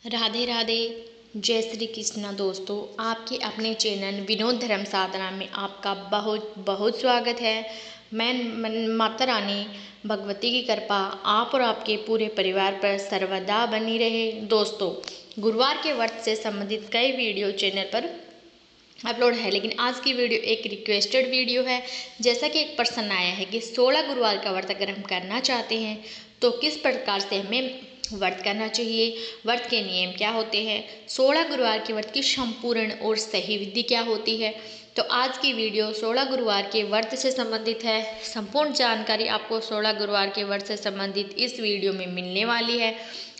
राधे राधे। जय श्री कृष्णा। दोस्तों, आपके अपने चैनल विनोद धर्म साधना में आपका बहुत बहुत स्वागत है। माता रानी भगवती की कृपा आप और आपके पूरे परिवार पर सर्वदा बनी रहे। दोस्तों, गुरुवार के व्रत से संबंधित कई वीडियो चैनल पर अपलोड है, लेकिन आज की वीडियो एक रिक्वेस्टेड वीडियो है। जैसा कि एक प्रश्न आया है कि 16 गुरुवार का व्रत अगर हम करना चाहते हैं तो किस प्रकार से हमें व्रत करना चाहिए, व्रत के नियम क्या होते हैं, 16 गुरुवार के व्रत की संपूर्ण और सही विधि क्या होती है। तो आज की वीडियो 16 गुरुवार के व्रत से संबंधित है। संपूर्ण जानकारी आपको 16 गुरुवार के व्रत से संबंधित इस वीडियो में मिलने वाली है।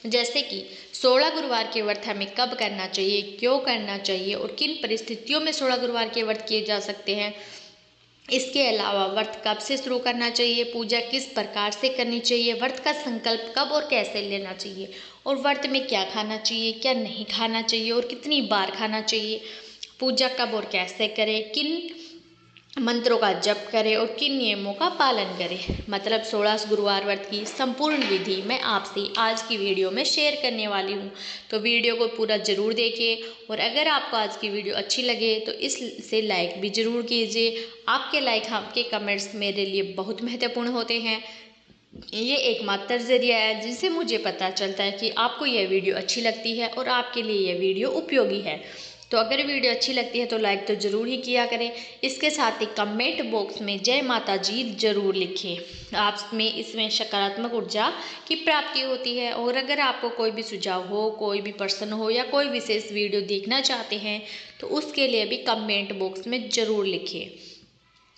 जैसे कि 16 गुरुवार के व्रत हमें कब करना चाहिए, क्यों करना चाहिए और किन परिस्थितियों में 16 गुरुवार के व्रत किए जा सकते हैं। इसके अलावा व्रत कब से शुरू करना चाहिए, पूजा किस प्रकार से करनी चाहिए, व्रत का संकल्प कब और कैसे लेना चाहिए, और व्रत में क्या खाना चाहिए, क्या नहीं खाना चाहिए और कितनी बार खाना चाहिए, पूजा कब और कैसे करें, किन मंत्रों का जप करें और किन नियमों का पालन करें। मतलब 16 गुरुवार व्रत की संपूर्ण विधि मैं आपसे आज की वीडियो में शेयर करने वाली हूँ। तो वीडियो को पूरा ज़रूर देखें और अगर आपको आज की वीडियो अच्छी लगे तो इससे लाइक भी ज़रूर कीजिए। आपके लाइक, आपके कमेंट्स मेरे लिए बहुत महत्वपूर्ण होते हैं। ये एकमात्र ज़रिया है जिससे मुझे पता चलता है कि आपको यह वीडियो अच्छी लगती है और आपके लिए यह वीडियो उपयोगी है। तो अगर वीडियो अच्छी लगती है तो लाइक तो ज़रूर ही किया करें। इसके साथ ही कमेंट बॉक्स में जय माता जी ज़रूर लिखें। आप में इसमें सकारात्मक ऊर्जा की प्राप्ति होती है। और अगर आपको कोई भी सुझाव हो, कोई भी प्रश्न हो या कोई विशेष वीडियो देखना चाहते हैं तो उसके लिए भी कमेंट बॉक्स में ज़रूर लिखिए।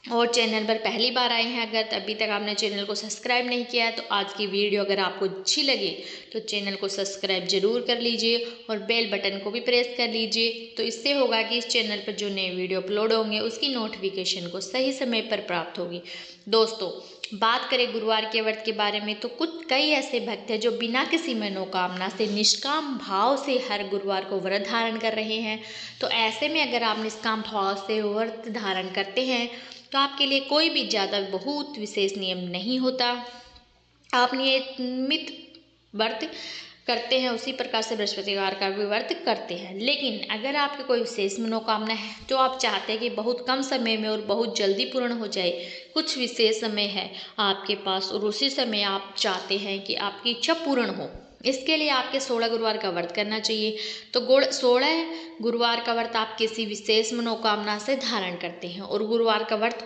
और चैनल पर पहली बार आए हैं अगर अभी तक आपने चैनल को सब्सक्राइब नहीं किया है तो आज की वीडियो अगर आपको अच्छी लगे तो चैनल को सब्सक्राइब जरूर कर लीजिए और बेल बटन को भी प्रेस कर लीजिए। तो इससे होगा कि इस चैनल पर जो नए वीडियो अपलोड होंगे उसकी नोटिफिकेशन को सही समय पर प्राप्त होगी। दोस्तों, बात करें गुरुवार के व्रत के बारे में तो कई ऐसे भक्त हैं जो बिना किसी मनोकामना से निष्काम भाव से हर गुरुवार को व्रत धारण कर रहे हैं। तो ऐसे में अगर आप निष्काम भाव से व्रत धारण करते हैं तो आपके लिए कोई भी ज़्यादा बहुत विशेष नियम नहीं होता। आप नियमित व्रत करते हैं उसी प्रकार से बृहस्पतिवार का भी व्रत करते हैं। लेकिन अगर आपकी कोई विशेष मनोकामना है तो आप चाहते हैं कि बहुत कम समय में और बहुत जल्दी पूर्ण हो जाए, कुछ विशेष समय है आपके पास और उसी समय आप चाहते हैं कि आपकी इच्छा पूर्ण हो, इसके लिए आपके 16 गुरुवार का व्रत करना चाहिए। तो 16 गुरुवार का व्रत आप किसी विशेष मनोकामना से धारण करते हैं और गुरुवार का व्रत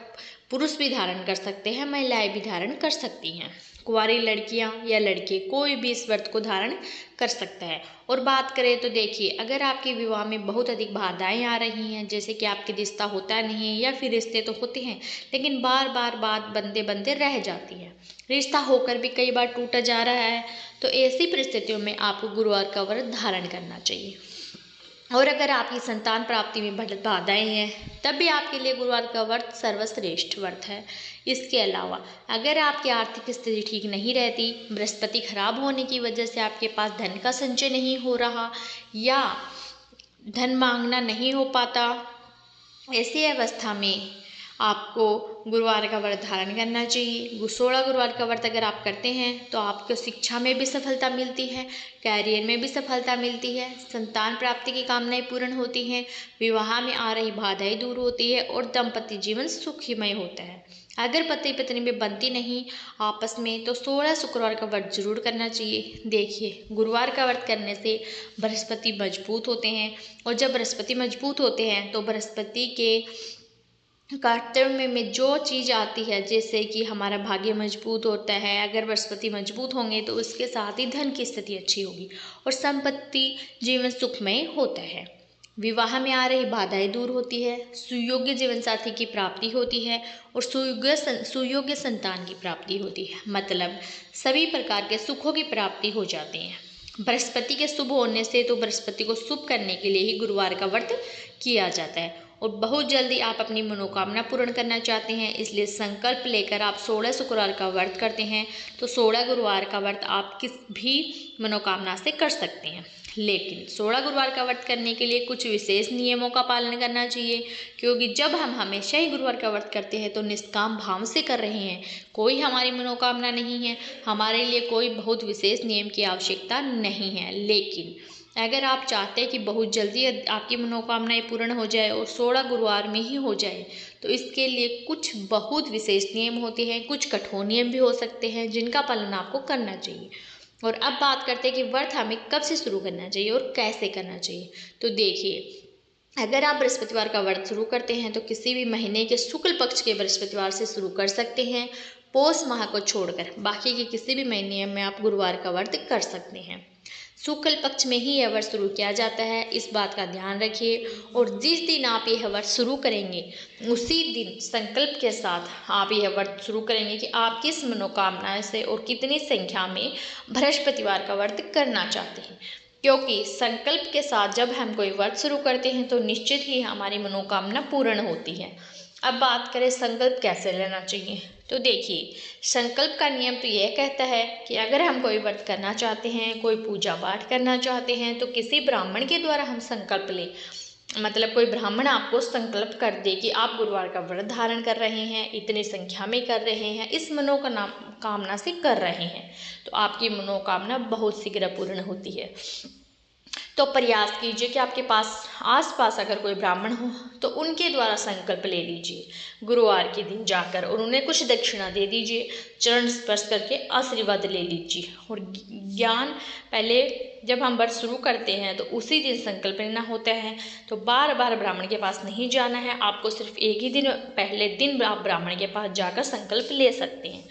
पुरुष भी धारण कर सकते हैं, महिलाएं भी धारण कर सकती हैं। कुंवारी लड़कियां या लड़के कोई भी इस व्रत को धारण कर सकता है। और बात करें तो देखिए, अगर आपके विवाह में बहुत अधिक बाधाएं आ रही हैं, जैसे कि आपके रिश्ता होता नहीं है या फिर रिश्ते तो होते हैं लेकिन बार बार बात बनते बनते रह जाती है, रिश्ता होकर भी कई बार टूटा जा रहा है, तो ऐसी परिस्थितियों में आपको गुरुवार का व्रत धारण करना चाहिए। और अगर आपकी संतान प्राप्ति में बाधाएं हैं तब भी आपके लिए गुरुवार का व्रत सर्वश्रेष्ठ व्रत है। इसके अलावा अगर आपकी आर्थिक स्थिति ठीक नहीं रहती, बृहस्पति खराब होने की वजह से आपके पास धन का संचय नहीं हो रहा या धन मांगना नहीं हो पाता, ऐसी अवस्था में आपको गुरुवार का व्रत धारण करना चाहिए। 16 गुरुवार का व्रत अगर आप करते हैं तो आपको शिक्षा में भी सफलता मिलती है, कैरियर में भी सफलता मिलती है, संतान प्राप्ति की कामनाएं पूर्ण होती हैं, विवाह में आ रही बाधाएं दूर होती है और दाम्पत्य जीवन सुखमय होता है। अगर पति पत्नी में बनती नहीं आपस में तो 16 शुक्रवार का व्रत जरूर करना चाहिए। देखिए, गुरुवार का व्रत करने से बृहस्पति मजबूत होते हैं और जब बृहस्पति मजबूत होते हैं तो बृहस्पति के कर्तव्य में जो चीज़ आती है, जैसे कि हमारा भाग्य मजबूत होता है, अगर बृहस्पति मजबूत होंगे तो उसके साथ ही धन की स्थिति अच्छी होगी और संपत्ति जीवन सुखमय होता है, विवाह में आ रही बाधाएं दूर होती है, सुयोग्य जीवन साथी की प्राप्ति होती है और सुयोग्य संतान की प्राप्ति होती है। मतलब सभी प्रकार के सुखों की प्राप्ति हो जाती है बृहस्पति के शुभ होने से। तो बृहस्पति को शुभ करने के लिए ही गुरुवार का व्रत किया जाता है और बहुत जल्दी आप अपनी मनोकामना पूर्ण करना चाहते हैं, इसलिए संकल्प लेकर आप 16 शुक्रवार का व्रत करते हैं। तो 16 गुरुवार का व्रत आप किस भी मनोकामना से कर सकते हैं, लेकिन 16 गुरुवार का व्रत करने के लिए कुछ विशेष नियमों का पालन करना चाहिए, क्योंकि जब हम हमेशा ही गुरुवार का व्रत करते हैं तो निष्काम भाव से कर रहे हैं, कोई हमारी मनोकामना नहीं है, हमारे लिए कोई बहुत विशेष नियम की आवश्यकता नहीं है। लेकिन अगर आप चाहते हैं कि बहुत जल्दी आपकी मनोकामनाएं पूर्ण हो जाए और 16 गुरुवार में ही हो जाए, तो इसके लिए कुछ बहुत विशेष नियम होते हैं, कुछ कठोर नियम भी हो सकते हैं जिनका पालन आपको करना चाहिए। और अब बात करते हैं कि व्रत हमें कब से शुरू करना चाहिए और कैसे करना चाहिए। तो देखिए, अगर आप बृहस्पतिवार का व्रत शुरू करते हैं तो किसी भी महीने के शुक्ल पक्ष के बृहस्पतिवार से शुरू कर सकते हैं, पौष माह को छोड़कर बाकी के किसी भी महीने में आप गुरुवार का व्रत कर सकते हैं। शुक्ल पक्ष में ही यह व्रत शुरू किया जाता है, इस बात का ध्यान रखिए। और जिस दिन आप यह व्रत शुरू करेंगे उसी दिन संकल्प के साथ आप यह व्रत शुरू करेंगे कि आप किस मनोकामना से और कितनी संख्या में बृहस्पतिवार का व्रत करना चाहते हैं, क्योंकि संकल्प के साथ जब हम कोई व्रत शुरू करते हैं तो निश्चित ही हमारी मनोकामना पूर्ण होती है। अब बात करें संकल्प कैसे लेना चाहिए। तो देखिए, संकल्प का नियम तो यह कहता है कि अगर हम कोई व्रत करना चाहते हैं, कोई पूजा पाठ करना चाहते हैं, तो किसी ब्राह्मण के द्वारा हम संकल्प लें। मतलब कोई ब्राह्मण आपको संकल्प कर दे कि आप गुरुवार का व्रत धारण कर रहे हैं, इतनी संख्या में कर रहे हैं, इस मनोकामना से कर रहे हैं, तो आपकी मनोकामना बहुत शीघ्र पूर्ण होती है। तो प्रयास कीजिए कि आपके पास आसपास अगर कोई ब्राह्मण हो तो उनके द्वारा संकल्प ले लीजिए गुरुवार के दिन जाकर, और उन्हें कुछ दक्षिणा दे दीजिए, चरण स्पर्श करके आशीर्वाद ले लीजिए। और ज्ञान पहले जब हम व्रत शुरू करते हैं तो उसी दिन संकल्प लेना होता है, तो बार बार ब्राह्मण के पास नहीं जाना है, आपको सिर्फ एक ही दिन पहले दिन आप ब्राह्मण के पास जाकर संकल्प ले सकते हैं।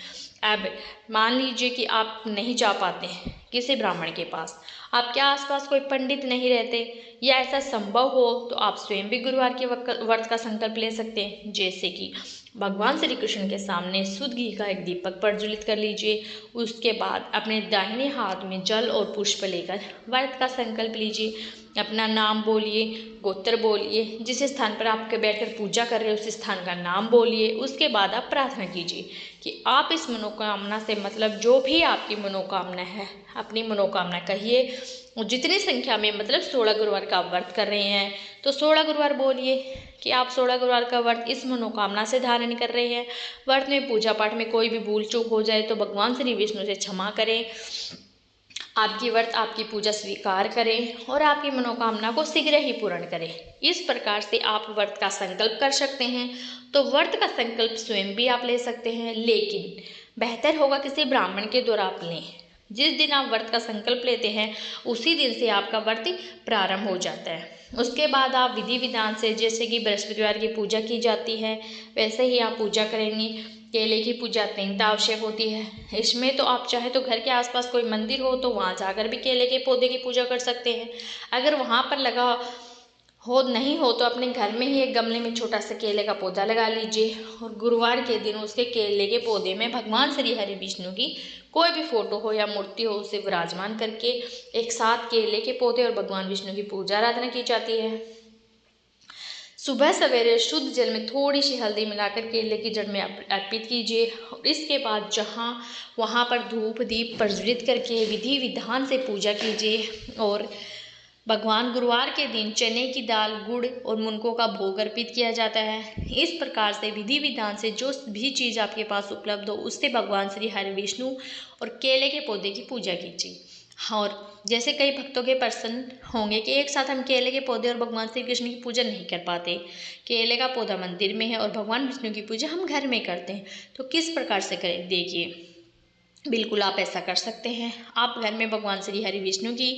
अब मान लीजिए कि आप नहीं जा पाते हैं किसी ब्राह्मण के पास, आपके आसपास कोई पंडित नहीं रहते या ऐसा संभव हो तो आप स्वयं भी गुरुवार के व्रत का संकल्प ले सकते हैं। जैसे कि भगवान श्री कृष्ण के सामने शुद्ध घी का एक दीपक प्रज्वलित कर लीजिए, उसके बाद अपने दाहिने हाथ में जल और पुष्प लेकर व्रत का संकल्प लीजिए, अपना नाम बोलिए, गोत्र बोलिए, जिस स्थान पर आप बैठकर पूजा कर रहे हो उस स्थान का नाम बोलिए। उसके बाद आप प्रार्थना कीजिए कि आप इस मनोकामना से, मतलब जो भी आपकी मनोकामना है, अपनी मनोकामना कहिए। और जितनी संख्या में, मतलब 16 गुरुवार का व्रत कर रहे हैं तो 16 गुरुवार बोलिए कि आप 16 गुरुवार का व्रत इस मनोकामना से धारण कर रहे हैं। व्रत में पूजा पाठ में कोई भी भूल चूक हो जाए तो भगवान श्री विष्णु से क्षमा करें, आपकी व्रत आपकी पूजा स्वीकार करें और आपकी मनोकामना को शीघ्र ही पूर्ण करें। इस प्रकार से आप व्रत का संकल्प कर सकते हैं। तो व्रत का संकल्प स्वयं भी आप ले सकते हैं, लेकिन बेहतर होगा किसी ब्राह्मण के द्वारा आप लें। जिस दिन आप व्रत का संकल्प लेते हैं उसी दिन से आपका व्रत प्रारंभ हो जाता है। उसके बाद आप विधि विधान से, जैसे कि बृहस्पतिवार की पूजा की जाती है वैसे ही आप पूजा करेंगे। केले की पूजा अत्यंत आवश्यक होती है। इसमें तो आप चाहे तो घर के आसपास कोई मंदिर हो तो वहाँ जाकर भी केले के पौधे की पूजा कर सकते हैं। अगर वहाँ पर लगा हो नहीं हो तो अपने घर में ही एक गमले में छोटा सा केले का पौधा लगा लीजिए, और गुरुवार के दिन उसके केले के पौधे में भगवान श्री हरि विष्णु की कोई भी फोटो हो या मूर्ति हो उसे विराजमान करके एक साथ केले के पौधे और भगवान विष्णु की पूजा आराधना की जाती है। सुबह सवेरे शुद्ध जल में थोड़ी सी हल्दी मिलाकर केले की जड़ में अर्पित कीजिए, और इसके बाद वहाँ पर धूप दीप प्रज्वलित करके विधि विधान से पूजा कीजिए। और भगवान गुरुवार के दिन चने की दाल, गुड़ और मुनकों का भोग अर्पित किया जाता है। इस प्रकार से विधि विधान से जो भी चीज़ आपके पास उपलब्ध हो उससे भगवान श्री हरि विष्णु और केले के पौधे की पूजा कीजिए। और जैसे कई भक्तों के प्रश्न होंगे कि एक साथ हम केले के पौधे और भगवान श्री कृष्ण की पूजा नहीं कर पाते, केले का पौधा मंदिर में है और भगवान विष्णु की पूजा हम घर में करते हैं, तो किस प्रकार से करें। देखिए, बिल्कुल आप ऐसा कर सकते हैं। आप घर में भगवान श्री हरि विष्णु की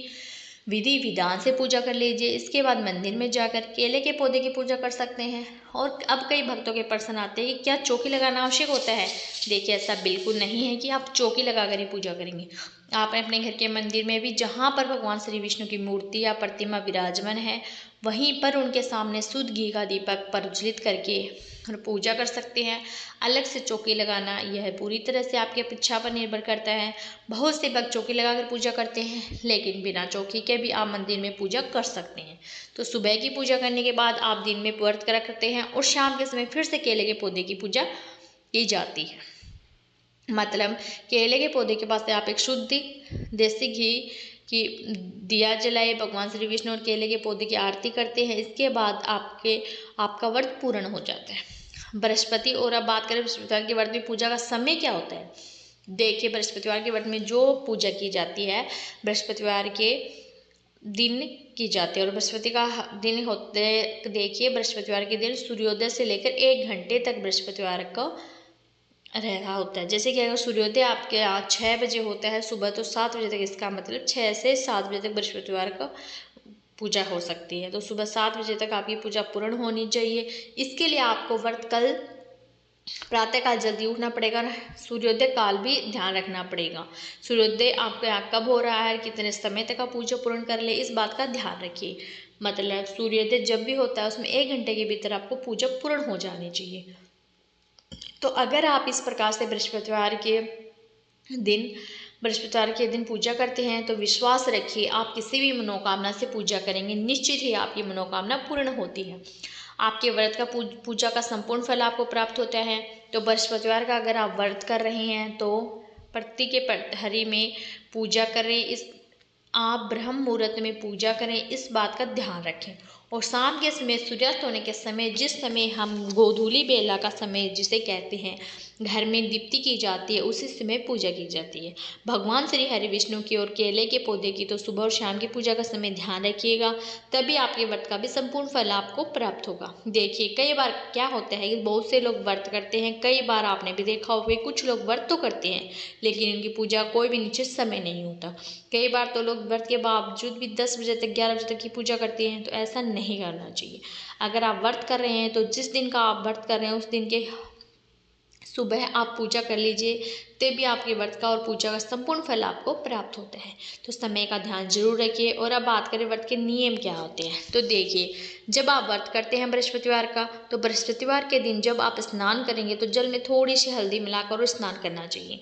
विधि विधान से पूजा कर लीजिए। इसके बाद मंदिर में जाकर केले के पौधे की पूजा कर सकते हैं। और अब कई भक्तों के प्रश्न आते हैं कि क्या चौकी लगाना आवश्यक होता है। देखिए, ऐसा बिल्कुल नहीं है कि आप चौकी लगाकर ही पूजा करेंगे। आप अपने घर के मंदिर में भी जहाँ पर भगवान श्री विष्णु की मूर्ति या प्रतिमा विराजमान है वहीं पर उनके सामने शुद्ध घी का दीपक प्रज्वलित करके और पूजा कर सकते हैं। अलग से चौकी लगाना यह पूरी तरह से आपकी इच्छा पर निर्भर करता है। बहुत से भक्त चौकी लगाकर पूजा करते हैं, लेकिन बिना चौकी के भी आप मंदिर में पूजा कर सकते हैं। तो सुबह की पूजा करने के बाद आप दिन में व्रत रखते हैं और शाम के समय फिर से केले के पौधे की पूजा की जाती है। मतलब केले के पौधे के पास से आप एक शुद्ध देसी घी की दिया जलाए, भगवान श्री विष्णु और केले के पौधे की आरती करते हैं। इसके बाद आपका व्रत पूर्ण हो जाता है। बृहस्पति, और अब बात करें बृहस्पतिवार के व्रत में पूजा का समय क्या होता है। देखिए, बृहस्पतिवार के व्रत में जो पूजा की जाती है, बृहस्पतिवार के दिन की जाती है। और बृहस्पति का दिन होते देखिए, बृहस्पतिवार के दिन सूर्योदय से लेकर 1 घंटे तक बृहस्पतिवार को रहा होता है। जैसे कि अगर सूर्योदय आपके यहाँ 6 बजे होता है सुबह, तो 7 बजे तक, इसका मतलब 6 से 7 बजे तक बृहस्पतिवार को पूजा हो सकती है। तो सुबह 7 बजे तक आपकी पूजा पूर्ण होनी चाहिए। इसके लिए आपको व्रत कल प्रातःकाल जल्दी उठना पड़ेगा और सूर्योदय काल भी ध्यान रखना पड़ेगा। सूर्योदय आपके यहाँ कब हो रहा है, कितने समय तक आप पूजा पूर्ण कर ले, इस बात का ध्यान रखिए। मतलब सूर्योदय जब भी होता है उसमें 1 घंटे के भीतर आपको पूजा पूर्ण हो जानी चाहिए। तो अगर आप इस प्रकार से बृहस्पतिवार के दिन पूजा करते हैं तो विश्वास रखिए, आप किसी भी मनोकामना से पूजा करेंगे, निश्चित ही आपकी मनोकामना पूर्ण होती है। आपके व्रत का पूजा का संपूर्ण फल आपको प्राप्त होता है। तो बृहस्पतिवार का अगर आप व्रत कर रहे हैं तो प्रति के प्रहरी में पूजा करें, आप ब्रह्म मुहूर्त में पूजा करें, इस बात का ध्यान रखें। और शाम के समय, सूर्यास्त होने के समय, जिस समय हम गोधूली बेला का समय जिसे कहते हैं, घर में दीप्ति की जाती है, उसी समय पूजा की जाती है। भगवान श्री हरि विष्णु की और केले के पौधे की तो सुबह और शाम की पूजा का समय ध्यान रखिएगा, तभी आपके व्रत का भी संपूर्ण फल आपको प्राप्त होगा। देखिए, कई बार क्या होता है कि बहुत से लोग व्रत करते हैं, कई बार आपने भी देखा होगा कुछ लोग व्रत तो करते हैं लेकिन उनकी पूजा कोई भी निश्चित समय नहीं होता। कई बार तो लोग व्रत के बावजूद भी 10 बजे तक, 11 बजे तक की पूजा करते हैं, तो ऐसा नहीं करना चाहिए। अगर आप व्रत कर रहे हैं तो जिस दिन का आप व्रत कर रहे हैं उस दिन के सुबह आप पूजा कर लीजिए, तभी आपके व्रत का और पूजा का संपूर्ण फल आपको प्राप्त होता है। तो समय का ध्यान जरूर रखिए। और अब बात करें व्रत के नियम क्या होते हैं, तो देखिए, जब आप व्रत करते हैं बृहस्पतिवार का, तो बृहस्पतिवार के दिन जब आप स्नान करेंगे तो जल में थोड़ी सी हल्दी मिलाकर स्नान करना चाहिए।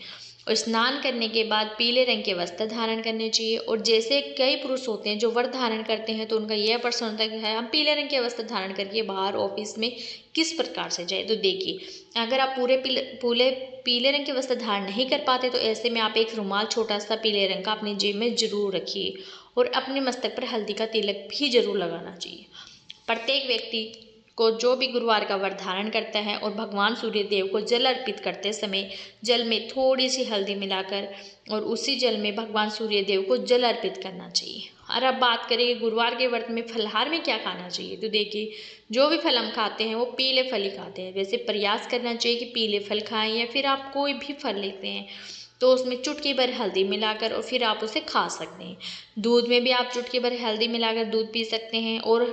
और स्नान करने के बाद पीले रंग के वस्त्र धारण करने चाहिए। और जैसे कई पुरुष होते हैं जो व्रत धारण करते हैं, तो उनका यह प्रश्न होता है हम पीले रंग के वस्त्र धारण करके बाहर ऑफिस में किस प्रकार से जाए। तो देखिए, अगर आप पूरे पीले रंग के वस्त्र धारण नहीं कर पाते, तो ऐसे में आप एक रुमाल छोटा सा पीले रंग का अपनी जेब में जरूर रखिए। और अपने मस्तक पर हल्दी का तिलक भी जरूर लगाना चाहिए। प्रत्येक व्यक्ति को जो भी गुरुवार का व्रत धारण करता है और भगवान सूर्य देव को जल अर्पित करते समय जल में थोड़ी सी हल्दी मिलाकर और उसी जल में भगवान सूर्य देव को जल अर्पित करना चाहिए। और अब बात करें गुरुवार के व्रत में फलाहार में क्या खाना चाहिए, तो देखिए, जो भी फल हम खाते हैं वो पीले फल ही खाते हैं। वैसे प्रयास करना चाहिए कि पीले फल खाएं, या फिर आप कोई भी फल लेते हैं तो उसमें चुटकी भर हल्दी मिलाकर और फिर आप उसे खा सकते हैं। दूध में भी आप चुटकी भर हल्दी मिलाकर दूध पी सकते हैं। और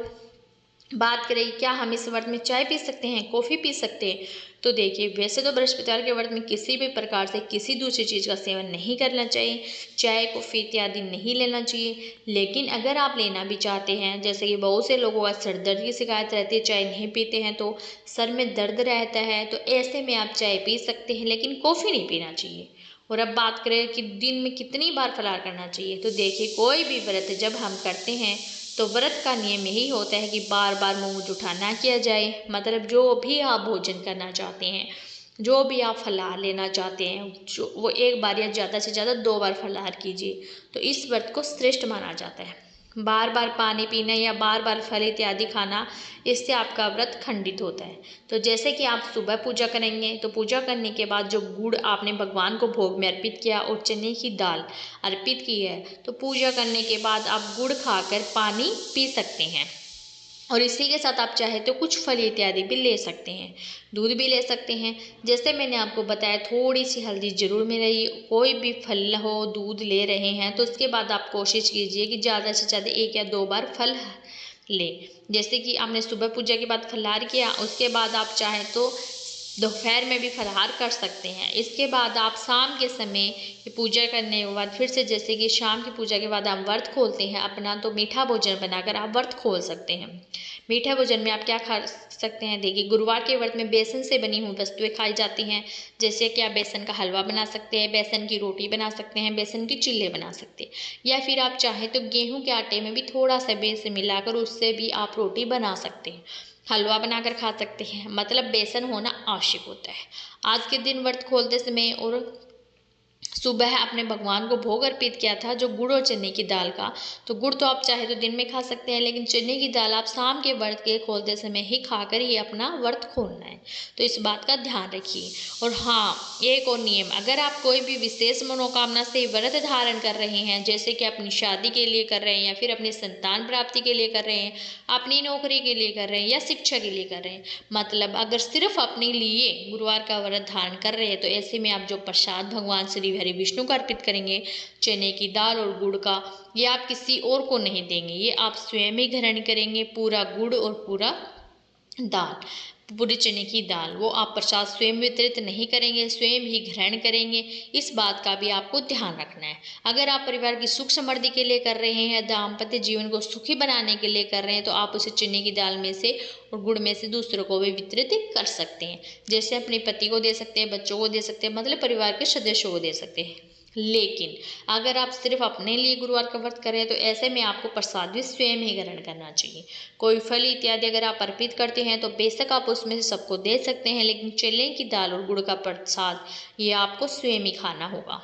बात करें क्या हम इस व्रत में चाय पी सकते हैं, कॉफ़ी पी सकते हैं, तो देखिए, वैसे तो बृहस्पतिवार के व्रत में किसी भी प्रकार से किसी दूसरी चीज़ का सेवन नहीं करना चाहिए, चाय कॉफ़ी इत्यादि नहीं लेना चाहिए। लेकिन अगर आप लेना भी चाहते हैं, जैसे कि बहुत से लोगों का सर दर्द की शिकायत रहती है, चाय नहीं पीते हैं तो सर में दर्द रहता है, तो ऐसे में आप चाय पी सकते हैं लेकिन कॉफ़ी नहीं पीना चाहिए। और अब बात करें कि दिन में कितनी बार फलाहार करना चाहिए, तो देखिए, कोई भी व्रत जब हम करते हैं तो व्रत का नियम यही होता है कि बार बार मुंह जुठा ना किया जाए। मतलब जो भी आप भोजन करना चाहते हैं, जो भी आप फलाहार लेना चाहते हैं, जो वो एक बार या ज़्यादा से ज़्यादा 2 बार फलाहार कीजिए, तो इस व्रत को श्रेष्ठ माना जाता है। बार बार पानी पीना या बार बार फल इत्यादि खाना, इससे आपका व्रत खंडित होता है। तो जैसे कि आप सुबह पूजा करेंगे, तो पूजा करने के बाद जो गुड़ आपने भगवान को भोग में अर्पित किया और चने की दाल अर्पित की है, तो पूजा करने के बाद आप गुड़ खाकर पानी पी सकते हैं। और इसी के साथ आप चाहे तो कुछ फल इत्यादि भी ले सकते हैं, दूध भी ले सकते हैं। जैसे मैंने आपको बताया, थोड़ी सी हल्दी जरूर मिलाइए। कोई भी फल हो, दूध ले रहे हैं तो उसके बाद आप कोशिश कीजिए कि ज़्यादा से ज़्यादा 1 या 2 बार फल ले। जैसे कि आपने सुबह पूजा के बाद फलाहार किया, उसके बाद आप चाहें तो दोपहर में भी फलाहार कर सकते हैं। इसके बाद आप शाम के समय पूजा करने के बाद फिर से, जैसे कि शाम की पूजा के बाद आप व्रत खोलते हैं अपना, तो मीठा भोजन बनाकर आप व्रत खोल सकते हैं। मीठा भोजन में आप क्या खा सकते हैं, देखिए, गुरुवार के व्रत में बेसन से बनी हुई वस्तुएं खाई जाती हैं। जैसे कि आप बेसन का हलवा बना सकते हैं, बेसन की रोटी बना सकते हैं, बेसन के चिल्ले बना सकते हैं, या फिर आप चाहें तो गेहूं के आटे में भी थोड़ा सा बेसन मिलाकर उससे भी आप रोटी बना सकते हैं, हलवा बनाकर खा सकते हैं। मतलब बेसन होना आवश्यक होता है। आज के दिन व्रत खोलते समय और सुबह अपने भगवान को भोग अर्पित किया था, जो गुड़ और चने की दाल का। तो गुड़ तो आप चाहे तो दिन में खा सकते हैं, लेकिन चने की दाल आप शाम के व्रत के खोलते समय ही खाकर ही अपना व्रत खोलना है। तो इस बात का ध्यान रखिए। और हाँ, एक और नियम, अगर आप कोई भी विशेष मनोकामना से व्रत धारण कर रहे हैं, जैसे कि अपनी शादी के लिए कर रहे हैं या फिर अपनी संतान प्राप्ति के लिए कर रहे हैं, अपनी नौकरी के लिए कर रहे हैं या शिक्षा के लिए कर रहे हैं, मतलब अगर सिर्फ अपने लिए गुरुवार का व्रत धारण कर रहे हैं, तो ऐसे में आप जो प्रसाद भगवान श्री हरि विष्णु को अर्पित करेंगे, चने की दाल और गुड़ का, ये आप किसी और को नहीं देंगे, ये आप स्वयं ही ग्रहण करेंगे। पूरा गुड़ और पूरा दाल, पूरे चने की दाल, वो आप प्रसाद स्वयं वितरित नहीं करेंगे, स्वयं ही ग्रहण करेंगे। इस बात का भी आपको ध्यान रखना है। अगर आप परिवार की सुख समृद्धि के लिए कर रहे हैं, दाम्पत्य जीवन को सुखी बनाने के लिए कर रहे हैं, तो आप उसे चने की दाल में से और गुड़ में से दूसरों को भी वितरित कर सकते हैं। जैसे अपने पति को दे सकते हैं, बच्चों को दे सकते हैं, मतलब परिवार के सदस्यों को दे सकते हैं। लेकिन अगर आप सिर्फ अपने लिए गुरुवार का व्रत करें, तो ऐसे में आपको प्रसाद भी स्वयं ही ग्रहण करना चाहिए। कोई फल इत्यादि अगर आप अर्पित करते हैं, तो बेशक आप उसमें से सबको दे सकते हैं, लेकिन चने की दाल और गुड़ का प्रसाद ये आपको स्वयं ही खाना होगा।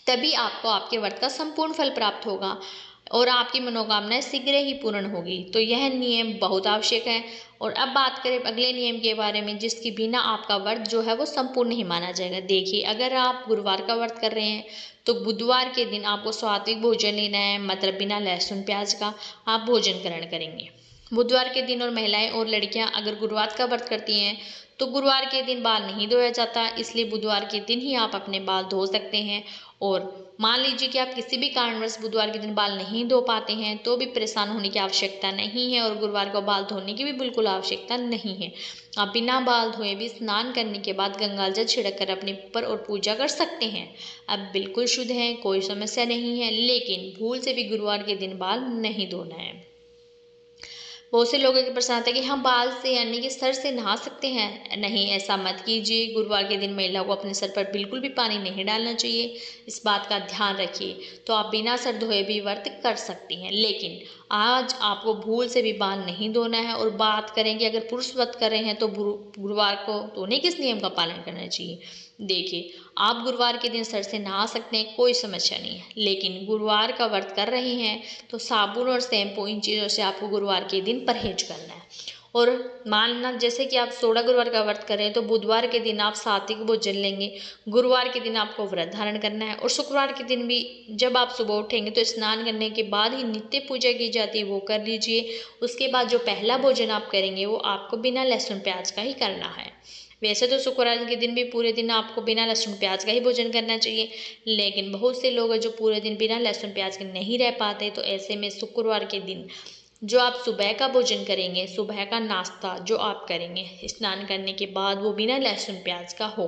तभी आपको आपके व्रत का संपूर्ण फल प्राप्त होगा और आपकी मनोकामनाएं शीघ्र ही पूर्ण होगी। तो यह नियम बहुत आवश्यक है। और अब बात करें अगले नियम के बारे में, जिसके बिना आपका व्रत जो है वो संपूर्ण नहीं माना जाएगा। देखिए, अगर आप गुरुवार का व्रत कर रहे हैं, तो बुधवार के दिन आपको सात्विक भोजन लेना है, मतलब बिना लहसुन प्याज का आप भोजन ग्रहण करेंगे बुधवार के दिन। और महिलाएं और लड़कियां अगर गुरुवार का व्रत करती हैं, तो गुरुवार के दिन बाल नहीं धोया जाता, इसलिए बुधवार के दिन ही आप अपने बाल धो सकते हैं। और मान लीजिए कि आप किसी भी कारणवश बुधवार के दिन बाल नहीं धो पाते हैं, तो भी परेशान होने की आवश्यकता नहीं है और गुरुवार को बाल धोने की भी बिल्कुल आवश्यकता नहीं है। आप बिना बाल धोए भी स्नान करने के बाद गंगाजल छिड़क कर अपने ऊपर और पूजा कर सकते हैं। अब बिल्कुल शुद्ध हैं, कोई समस्या नहीं है, लेकिन भूल से भी गुरुवार के दिन बाल नहीं धोना है। बहुत से लोगों के प्रश्न आता है कि हम बाल से यानी कि सर से नहा सकते हैं। नहीं, ऐसा मत कीजिए। गुरुवार के दिन महिला को अपने सर पर बिल्कुल भी पानी नहीं डालना चाहिए, इस बात का ध्यान रखिए। तो आप बिना सर धोए भी व्रत कर सकती हैं, लेकिन आज आपको भूल से भी बाल नहीं धोना है। और बात करेंगे अगर पुरुष व्रत कर रहे हैं, तो गुरुवार को तो उन्हें किस नियम का पालन करना चाहिए। देखिए, आप गुरुवार के दिन सर से नहा सकते हैं, कोई समस्या नहीं है, लेकिन गुरुवार का व्रत कर रहे हैं तो साबुन और शैम्पू इन चीज़ों से आपको गुरुवार के दिन परहेज करना है। और मानना जैसे कि आप 16 गुरुवार का व्रत करें, तो बुधवार के दिन आप सात्विक भोजन लेंगे, गुरुवार के दिन आपको व्रत धारण करना है। और शुक्रवार के दिन भी जब आप सुबह उठेंगे, तो स्नान करने के बाद ही नित्य पूजा की जाती है, वो कर लीजिए। उसके बाद जो पहला भोजन आप करेंगे, वो आपको बिना लहसुन प्याज का ही करना है। वैसे तो शुक्रवार के दिन भी पूरे दिन आपको बिना लहसुन प्याज का ही भोजन करना चाहिए, लेकिन बहुत से लोग हैं जो पूरे दिन बिना लहसुन प्याज के नहीं रह पाते। तो ऐसे में शुक्रवार के दिन जो आप सुबह का भोजन करेंगे, सुबह का नाश्ता जो आप करेंगे स्नान करने के बाद, वो बिना लहसुन प्याज का हो,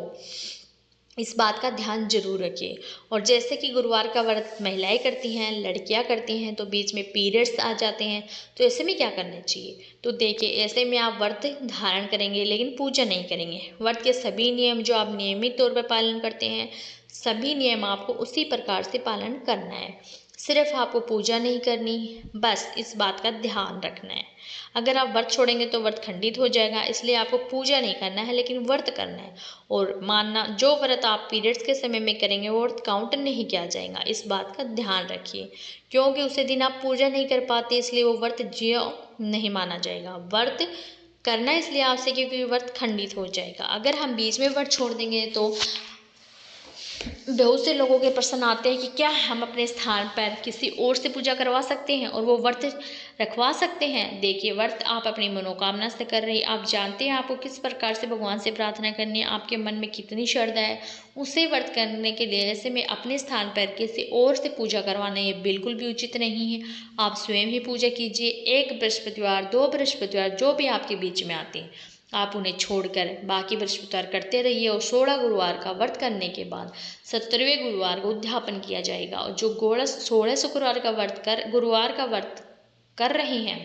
इस बात का ध्यान जरूर रखिए। और जैसे कि गुरुवार का व्रत महिलाएं करती हैं, लड़कियां करती हैं, तो बीच में पीरियड्स आ जाते हैं, तो ऐसे में क्या करना चाहिए। तो देखिए, ऐसे में आप व्रत धारण करेंगे लेकिन पूजा नहीं करेंगे। व्रत के सभी नियम जो आप नियमित तौर पर पालन करते हैं, सभी नियम आपको उसी प्रकार से पालन करना है। सिर्फ आपको पूजा नहीं करनी, बस इस बात का ध्यान रखना है। अगर आप व्रत छोड़ेंगे तो व्रत खंडित हो जाएगा, इसलिए आपको पूजा नहीं करना है, लेकिन व्रत करना है। और मानना, जो व्रत आप पीरियड्स के समय में करेंगे वो व्रत काउंट नहीं किया जाएगा, इस बात का ध्यान रखिए। क्योंकि उसे दिन आप पूजा नहीं कर पाते, इसलिए वो व्रत जियो नहीं माना जाएगा। व्रत करना इसलिए आवश्यक है क्योंकि व्रत खंडित हो जाएगा। अगर हम बीच में व्रत छोड़ देंगे, तो बहुत से लोगों के प्रश्न आते हैं कि क्या हम अपने स्थान पर किसी और से पूजा करवा सकते हैं और वो व्रत रखवा सकते हैं। देखिए, व्रत आप अपनी मनोकामना से कर रही, आप जानते हैं आपको किस प्रकार से भगवान से प्रार्थना करनी है, आपके मन में कितनी श्रद्धा है, उसे व्रत करने के लिए ऐसे में अपने स्थान पर किसी और से पूजा करवाना ये बिल्कुल भी उचित नहीं है। आप स्वयं ही पूजा कीजिए। 1 बृहस्पतिवार, 2 बृहस्पतिवार जो भी आपके बीच में आते हैं, आप उन्हें छोड़कर बाकी बृहस्पतिवार करते रहिए। और 16 गुरुवार का व्रत करने के बाद 17वें गुरुवार को उद्यापन किया जाएगा। और जो 16 शुक्रवार का व्रत गुरुवार का व्रत कर रहे हैं,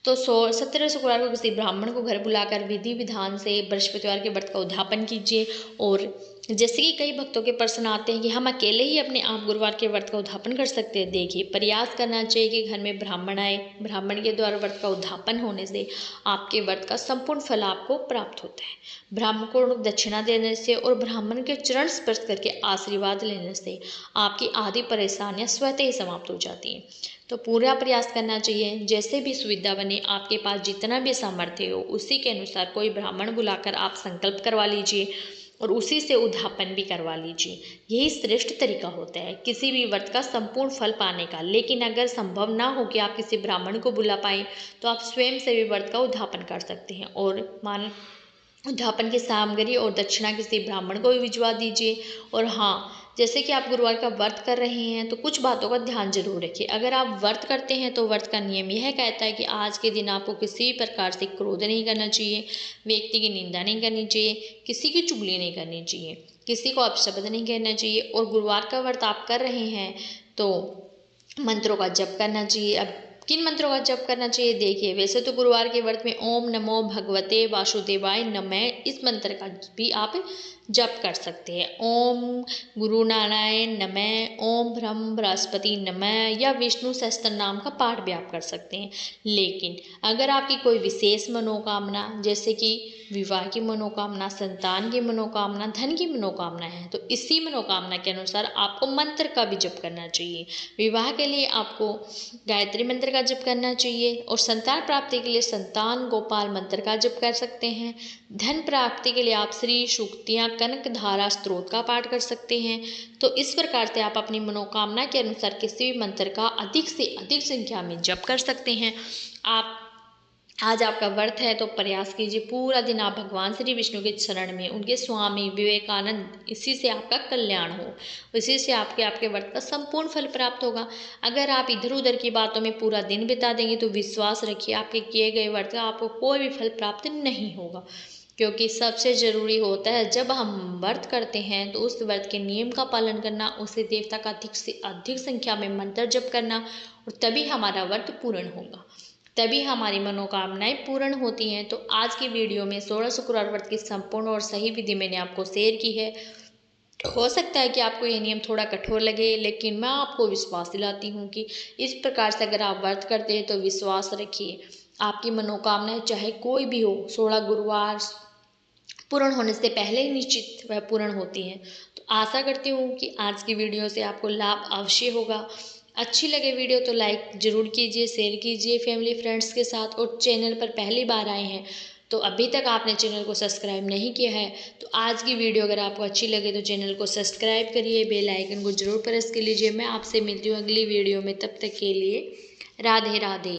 तो 17 शुक्रवार को किसी ब्राह्मण को घर बुलाकर विधि विधान से बृहस्पतिवार के व्रत का उद्यापन कीजिए। और जैसे कि कई भक्तों के प्रश्न आते हैं कि हम अकेले ही अपने आप गुरुवार के व्रत का उद्यापन कर सकते हैं। देखिए, प्रयास करना चाहिए कि घर में ब्राह्मण आए। ब्राह्मण के द्वारा व्रत का उद्यापन होने से आपके व्रत का संपूर्ण फल आपको प्राप्त होता है। ब्राह्मण को दक्षिणा देने से और ब्राह्मण के चरण स्पर्श करके आशीर्वाद लेने से आपकी आधी परेशानियां स्वतः ही समाप्त हो जाती हैं। तो पूरा प्रयास करना चाहिए। जैसे भी सुविधा बने, आपके पास जितना भी सामर्थ्य हो उसी के अनुसार कोई ब्राह्मण बुलाकर आप संकल्प करवा लीजिए और उसी से उद्यापन भी करवा लीजिए। यही श्रेष्ठ तरीका होता है किसी भी व्रत का संपूर्ण फल पाने का। लेकिन अगर संभव ना हो कि आप किसी ब्राह्मण को बुला पाए तो आप स्वयं से भी व्रत का उद्यापन कर सकते हैं और उद्यापन की सामग्री और दक्षिणा किसी ब्राह्मण को भी भिजवा दीजिए। और हाँ, जैसे कि आप गुरुवार का व्रत कर रहे हैं तो कुछ बातों का ध्यान जरूर रखिए। अगर आप व्रत करते हैं तो व्रत का नियम यह कहता है कि आज के दिन आपको किसी प्रकार से क्रोध नहीं करना चाहिए, व्यक्ति की निंदा नहीं करनी चाहिए, किसी की चुगली नहीं करनी चाहिए, किसी को अपशब्द नहीं कहना चाहिए। और गुरुवार का व्रत आप कर रहे हैं तो मंत्रों का जप करना चाहिए। अब किन मंत्रों का जप करना चाहिए देखिए, वैसे तो गुरुवार के व्रत में ओम नमो भगवते वासुदेवाय नमः इस मंत्र का भी आप जप कर सकते हैं। ओम गुरु नारायण नमः, ओम ब्रह्म बृहस्पति नमः या विष्णु सहस्त्र नाम का पाठ भी आप कर सकते हैं। लेकिन अगर आपकी कोई विशेष मनोकामना, जैसे कि विवाह की मनोकामना, संतान की मनोकामना, धन की मनोकामना है, तो इसी मनोकामना के अनुसार आपको मंत्र का भी जप करना चाहिए। विवाह के लिए आपको गायत्री मंत्र का जप करना चाहिए और संतान प्राप्ति के लिए संतान गोपाल मंत्र का जप कर सकते हैं। धन प्राप्ति के लिए आप श्री सूक्तियाँ कनक धारा स्त्रोत का पाठ कर सकते हैं। तो इस प्रकार से आप अपनी मनोकामना के अनुसार किसी भी मंत्र का अधिक से अधिक संख्या में जप कर सकते हैं। आप आज आपका व्रत है तो प्रयास कीजिए पूरा दिन आप भगवान श्री विष्णु के शरण में, उनके स्वामी विवेकानंद, इसी से आपका कल्याण हो, इसी से आपके व्रत का संपूर्ण फल प्राप्त होगा। अगर आप इधर उधर की बातों में पूरा दिन बिता देंगे तो विश्वास रखिए आपके किए गए व्रत का आपको कोई भी फल प्राप्त नहीं होगा। क्योंकि सबसे ज़रूरी होता है जब हम व्रत करते हैं तो उस व्रत के नियम का पालन करना, उसे देवता का अधिक से अधिक संख्या में मंत्र जप करना, और तभी हमारा व्रत पूर्ण होगा, तभी हमारी मनोकामनाएं पूर्ण होती हैं। तो आज की वीडियो में 16 शुक्रवार व्रत की संपूर्ण और सही विधि मैंने आपको शेयर की है। हो सकता है कि आपको ये नियम थोड़ा कठोर लगे, लेकिन मैं आपको विश्वास दिलाती हूँ कि इस प्रकार से अगर आप व्रत करते हैं तो विश्वास रखिए आपकी मनोकामनाएं चाहे कोई भी हो, 16 गुरुवार पूर्ण होने से पहले ही निश्चित वह पूर्ण होती हैं। तो आशा करती हूँ कि आज की वीडियो से आपको लाभ अवश्य होगा। अच्छी लगे वीडियो तो लाइक ज़रूर कीजिए, शेयर कीजिए फैमिली फ्रेंड्स के साथ, और चैनल पर पहली बार आए हैं तो अभी तक आपने चैनल को सब्सक्राइब नहीं किया है तो आज की वीडियो अगर आपको अच्छी लगे तो चैनल को सब्सक्राइब करिए, बेल आइकन को ज़रूर प्रेस कर लीजिए। मैं आपसे मिलती हूँ अगली वीडियो में, तब तक के लिए राधे राधे।